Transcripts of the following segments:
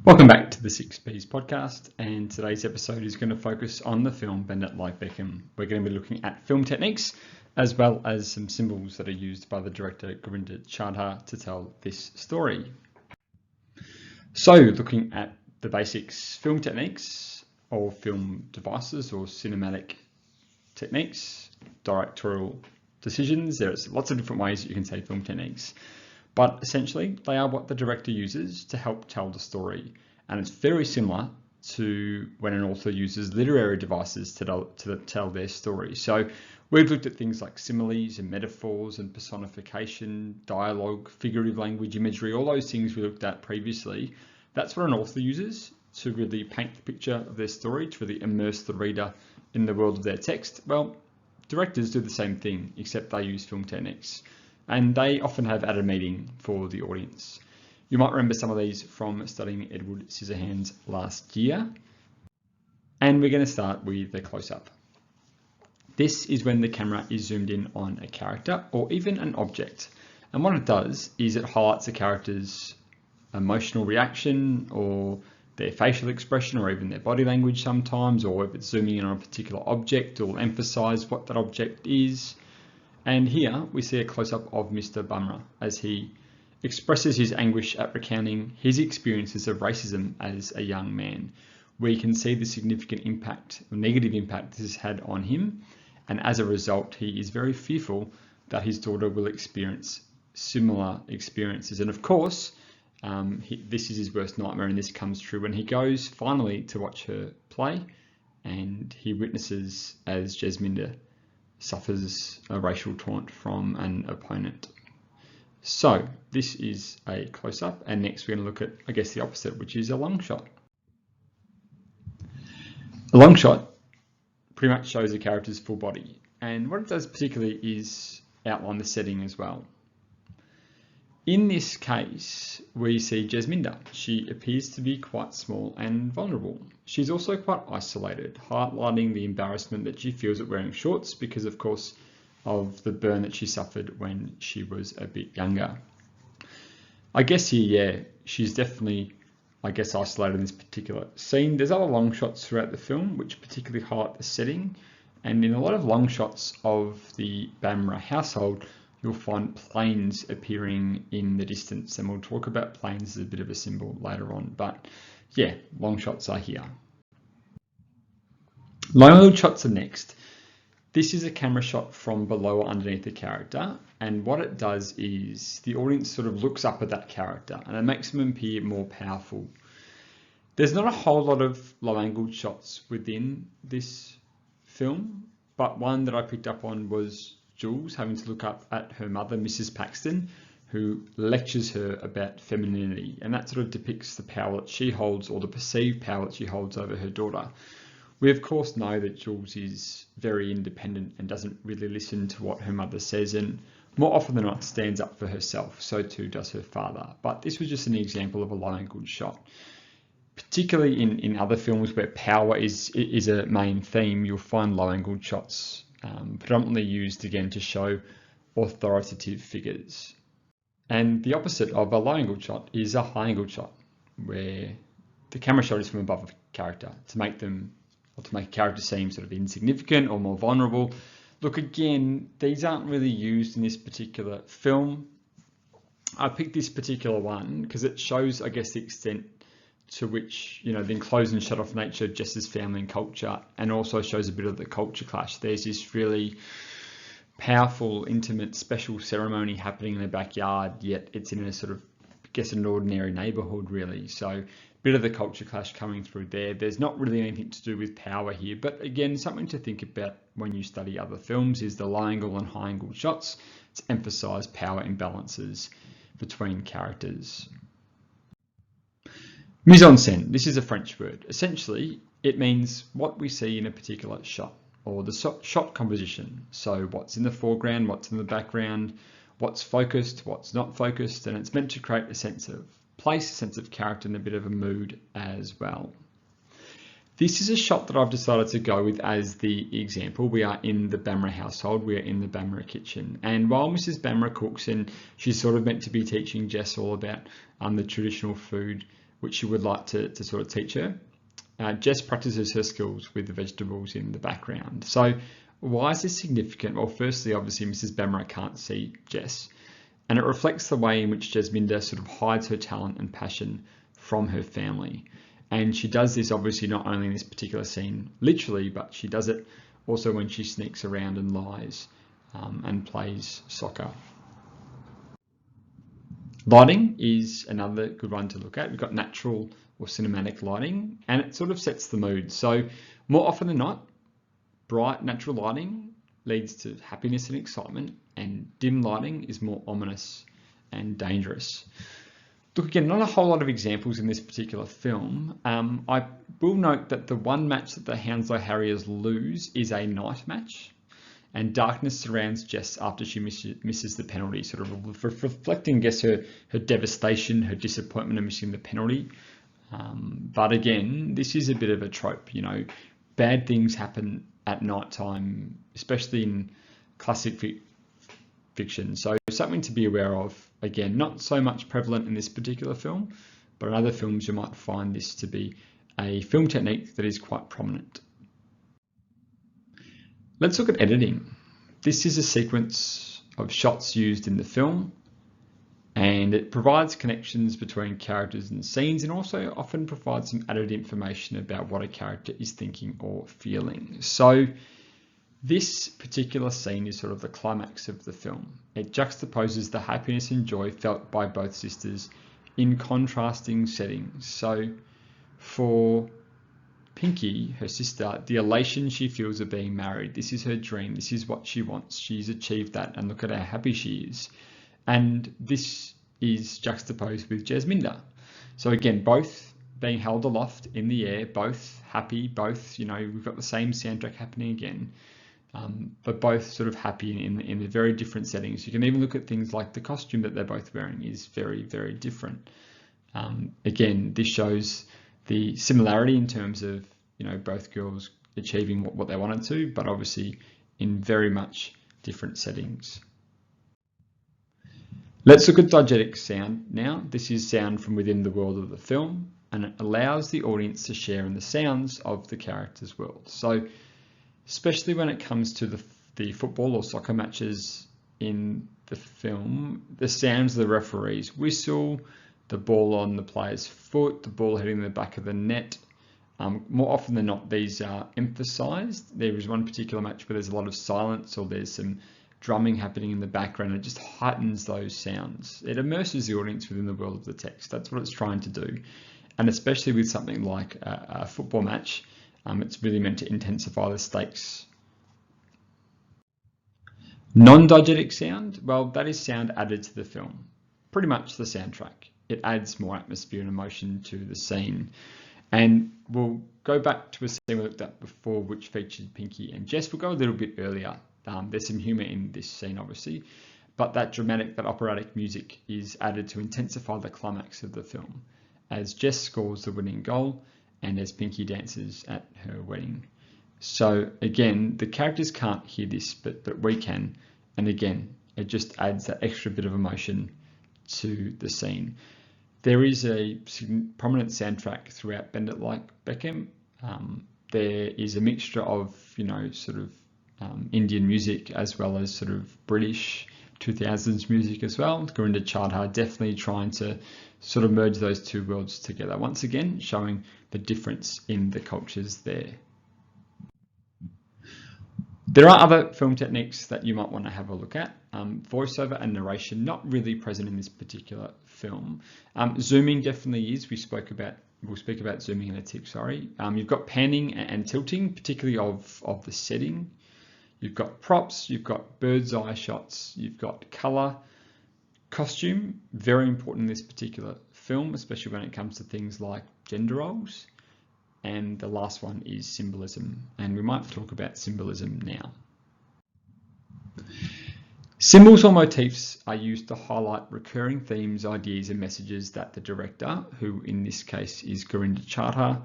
Welcome back to the 6Ps podcast, and today's episode is going to focus on the film Bend It Like Beckham. We're going to be looking at film techniques as well as some symbols that are used by the director Gurinder Chadha to tell this story. So, looking at the basics, film techniques or film devices or cinematic techniques, directorial decisions. There's lots of different ways that you can say film techniques. But essentially, they are what the director uses to help tell the story. And it's very similar to when an author uses literary devices to tell their story. So we've looked at things like similes and metaphors and personification, dialogue, figurative language, imagery, all those things we looked at previously. That's what an author uses to really paint the picture of their story, to really immerse the reader in the world of their text. Well, directors do the same thing, except they use film techniques. And they often have added meaning for the audience. You might remember some of these from studying Edward Scissorhands last year. And we're going to start with the close-up. This is when the camera is zoomed in on a character or even an object. And what it does is it highlights a character's emotional reaction or their facial expression or even their body language sometimes, or if it's zooming in on a particular object, it will emphasize what that object is. And here we see a close-up of Mr. Bumrah as he expresses his anguish at recounting his experiences of racism as a young man. We can see the significant impact, or negative impact this has had on him, and as a result he is very fearful that his daughter will experience similar experiences. And of course, this is his worst nightmare, and this comes true when he goes finally to watch her play and he witnesses as Jasminda suffers a racial taunt from an opponent. So this is a close-up, and next we're going to look at, I guess, the opposite, which is a long shot. A long shot pretty much shows a character's full body, and what it does particularly is outline the setting as well. In this case, we see Jasminda. She appears to be quite small and vulnerable. She's also quite isolated, highlighting the embarrassment that she feels at wearing shorts because, of course, of the burn that she suffered when she was a bit younger. I guess here, yeah, she's definitely, isolated in this particular scene. There's other long shots throughout the film which particularly highlight the setting, and in a lot of long shots of the Bumrah household, you'll find planes appearing in the distance, and we'll talk about planes as a bit of a symbol later on, but yeah, long shots are here. Long shots are next. This is a camera shot from below or underneath the character, and what it does is the audience sort of looks up at that character and it makes them appear more powerful. There's not a whole lot of low-angled shots within this film, but one that I picked up on was Jules having to look up at her mother, Mrs. Paxton, who lectures her about femininity, and that sort of depicts the power that she holds, or the perceived power that she holds over her daughter. We of course know that Jules is very independent and doesn't really listen to what her mother says, and more often than not stands up for herself. So too does her father. But this was just an example of a low-angled shot. Particularly in other films where power is a main theme, you'll find low-angled shots predominantly used again to show authoritative figures. And the opposite of a low-angled shot is a high-angled shot, where the camera shot is from above a character to make a character seem sort of insignificant or more vulnerable. Look, again, these aren't really used in this particular film. I picked this particular one because it shows, I guess, the extent to which, the enclosed and shut off nature of Jess's family and culture, and also shows a bit of the culture clash. There's this really powerful, intimate, special ceremony happening in the backyard, yet it's in a sort of, an ordinary neighborhood really. So a bit of the culture clash coming through there. There's not really anything to do with power here, but again, something to think about when you study other films is the low angle and high angle shots to emphasize power imbalances between characters. Mise en scène, this is a French word. Essentially, it means what we see in a particular shot, or the shot composition. So what's in the foreground, what's in the background, what's focused, what's not focused, and it's meant to create a sense of place, a sense of character, and a bit of a mood as well. This is a shot that I've decided to go with as the example. We are in the Bumrah household, we are in the Bumrah kitchen. And while Mrs. Bumrah cooks, and she's sort of meant to be teaching Jess all about the traditional food which she would like to sort of teach her. Jess practices her skills with the vegetables in the background. So why is this significant? Well, firstly, obviously, Mrs. Bemra can't see Jess, and it reflects the way in which Jasminda sort of hides her talent and passion from her family. And she does this obviously not only in this particular scene, literally, but she does it also when she sneaks around and lies and plays soccer. Lighting is another good one to look at. We've got natural or cinematic lighting, and it sort of sets the mood. So more often than not, bright natural lighting leads to happiness and excitement, and dim lighting is more ominous and dangerous. Look, again, not a whole lot of examples in this particular film. I will note that the one match that the Hounslow Harriers lose is a night match, and darkness surrounds Jess after she misses the penalty, sort of reflecting, I guess, her devastation, her disappointment of missing the penalty. But again, this is a bit of a trope, you know, bad things happen at night time, especially in classic fiction. So something to be aware of. Again, not so much prevalent in this particular film, but in other films you might find this to be a film technique that is quite prominent. Let's look at editing. This is a sequence of shots used in the film, and it provides connections between characters and scenes, and also often provides some added information about what a character is thinking or feeling. So this particular scene is sort of the climax of the film. It juxtaposes the happiness and joy felt by both sisters in contrasting settings. So for Pinky, her sister, the elation she feels of being married, this is her dream, this is what she wants, she's achieved that, and look at how happy she is. And this is juxtaposed with Jasminda. So again, both being held aloft in the air, both happy, both, you know, we've got the same soundtrack happening again, but both sort of happy in the very different settings. You can even look at things like the costume that they're both wearing is very, very different. Again, this shows the similarity in terms of, you know, both girls achieving what they wanted to, but obviously in very much different settings. Let's look at diegetic sound now. This is sound from within the world of the film, and it allows the audience to share in the sounds of the character's world. So especially when it comes to the football or soccer matches in the film, the sounds of the referee's whistle, the ball on the player's foot, the ball hitting the back of the net. More often than not, these are emphasized. There is one particular match where there's a lot of silence or there's some drumming happening in the background. It just heightens those sounds. It immerses the audience within the world of the text. That's what it's trying to do. And especially with something like a football match, it's really meant to intensify the stakes. Non-diegetic sound, well, that is sound added to the film. Pretty much the soundtrack. It adds more atmosphere and emotion to the scene. And we'll go back to a scene we looked at before, which featured Pinky and Jess. We'll go a little bit earlier. There's some humour in this scene, obviously, but that dramatic, that operatic music is added to intensify the climax of the film, as Jess scores the winning goal and as Pinky dances at her wedding. So again, the characters can't hear this, but we can. And again, it just adds that extra bit of emotion to the scene. There is a prominent soundtrack throughout Bend It Like Beckham. There is a mixture of, you know, sort of Indian music as well as sort of British 2000s music as well. Gurinder Chadha definitely trying to sort of merge those two worlds together. Once again, showing the difference in the cultures there. There are other film techniques that you might want to have a look at. Voiceover and narration, not really present in this particular film. Zooming definitely is. We'll speak about zooming in a tick, sorry. You've got panning and tilting, particularly of the setting. You've got props, you've got bird's eye shots, you've got colour, costume, very important in this particular film, especially when it comes to things like gender roles. And the last one is symbolism, and we might talk about symbolism now. Symbols or motifs are used to highlight recurring themes, ideas, and messages that the director, who in this case is Gurinder Chadha,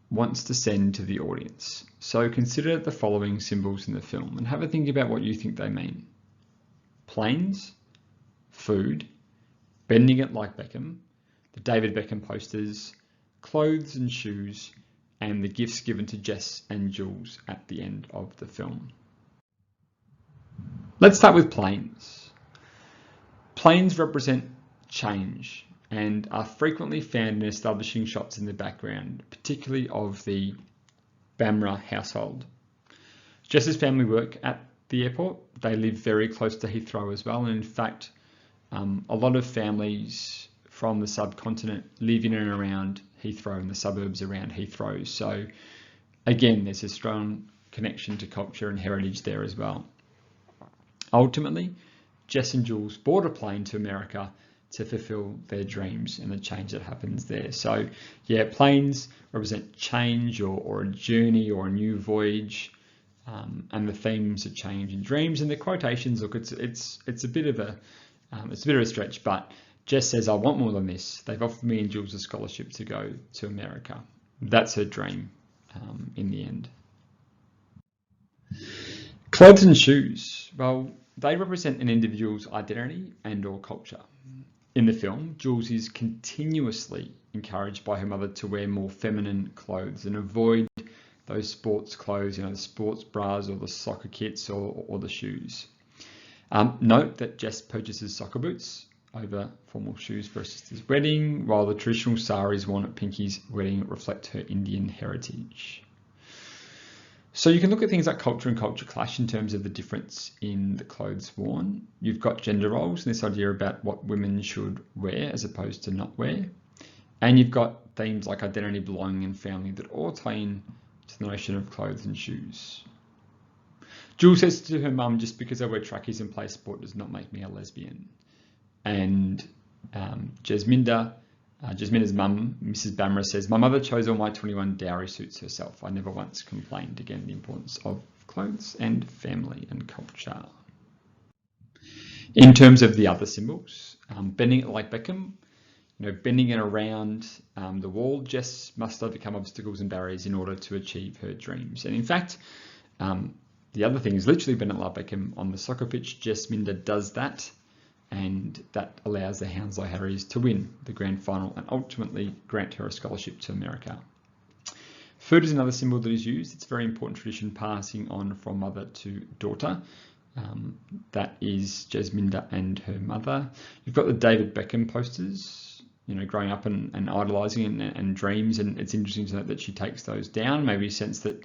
wants to send to the audience. So consider the following symbols in the film and have a think about what you think they mean. Planes, food, bending it like Beckham, the David Beckham posters, clothes and shoes, and the gifts given to Jess and Jules at the end of the film. Let's start with planes. Planes represent change and are frequently found in establishing shots in the background, particularly of the Bamra household. Jess's family work at the airport. They live very close to Heathrow as well, and in fact, a lot of families from the subcontinent live in and around Heathrow and the suburbs around Heathrow. So again, there's a strong connection to culture and heritage there as well. Ultimately, Jess and Jules board a plane to America to fulfill their dreams and the change that happens there. So yeah, planes represent change or a journey or a new voyage, and the themes are change and dreams. And the quotations, look, it's a bit of a stretch, but Jess says, "I want more than this. They've offered me and Jules a scholarship to go to America." That's her dream in the end. Clothes and shoes. Well, they represent an individual's identity and or culture. In the film, Jules is continuously encouraged by her mother to wear more feminine clothes and avoid those sports clothes, the sports bras or the soccer kits or the shoes. Note that Jess purchases soccer boots over formal shoes for her sister's wedding, while the traditional saris worn at Pinky's wedding reflect her Indian heritage. So you can look at things like culture and culture clash in terms of the difference in the clothes worn. You've got gender roles and this idea about what women should wear as opposed to not wear. And you've got themes like identity, belonging, and family that all tie in to the notion of clothes and shoes. Jules says to her mum, "Just because I wear trackies and play sport does not make me a lesbian." And Jasminda's mum, Mrs. Bamra, says, "My mother chose all my 21 dowry suits herself. I never once complained." Again, the importance of clothes and family and culture. In terms of the other symbols, bending it like Beckham, bending it around the wall. Jess must overcome obstacles and barriers in order to achieve her dreams. And in fact, the other thing is literally bend it like Beckham on the soccer pitch. Jasminda does that, and that allows the Hounslow Harriers to win the grand final and ultimately grant her a scholarship to America. Food is another symbol that is used. It's a very important tradition passing on from mother to daughter. That is Jasminda and her mother. You've got the David Beckham posters, growing up and idolising and dreams, and it's interesting to note that she takes those down, maybe a sense that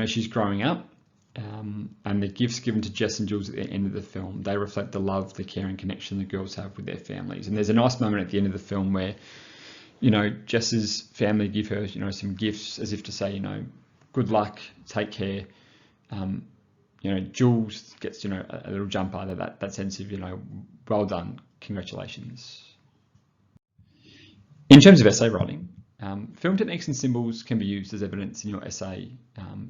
she's growing up. And the gifts given to Jess and Jules at the end of the film, they reflect the love, the care and connection the girls have with their families. And there's a nice moment at the end of the film where, Jess's family give her, some gifts as if to say, good luck, take care. Jules gets, a little jump out of that sense of, well done, congratulations. In terms of essay writing, film techniques and symbols can be used as evidence in your essay.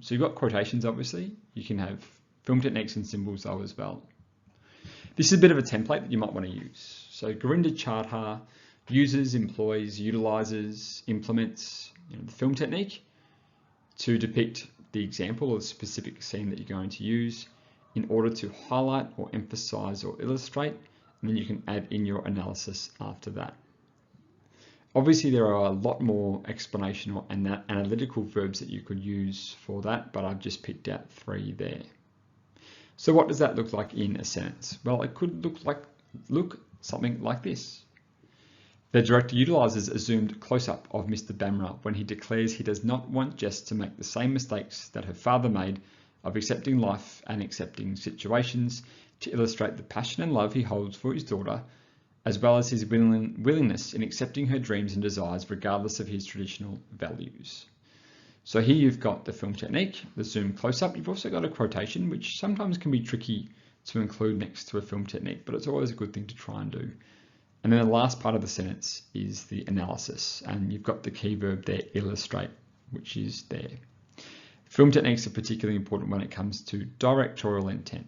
So you've got quotations, obviously. You can have film techniques and symbols though as well. This is a bit of a template that you might want to use. So Gurinder Chadha uses, employs, utilises, implements the film technique to depict the example or the specific scene that you're going to use in order to highlight or emphasise or illustrate, and then you can add in your analysis after that. Obviously, there are a lot more explanational and analytical verbs that you could use for that, but I've just picked out 3 there. So what does that look like in a sentence? Well, it could look something like this. The director utilises a zoomed close-up of Mr. Bamra when he declares he does not want Jess to make the same mistakes that her father made of accepting life and accepting situations, to illustrate the passion and love he holds for his daughter, as well as his willingness in accepting her dreams and desires regardless of his traditional values. So here you've got the film technique, the zoom close-up. You've also got a quotation, which sometimes can be tricky to include next to a film technique, but it's always a good thing to try and do. And then the last part of the sentence is the analysis, and you've got the key verb there, illustrate, which is there. Film techniques are particularly important when it comes to directorial intent.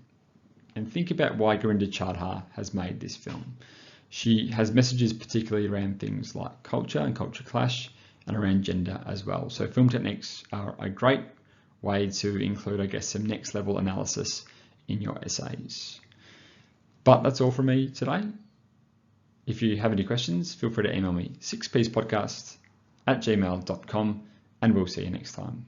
And think about why Gurinder Chadha has made this film. She has messages particularly around things like culture and culture clash and around gender as well. So film techniques are a great way to include, I guess, some next level analysis in your essays. But that's all from me today. If you have any questions, feel free to email me 6pspodcast@gmail.com, and we'll see you next time.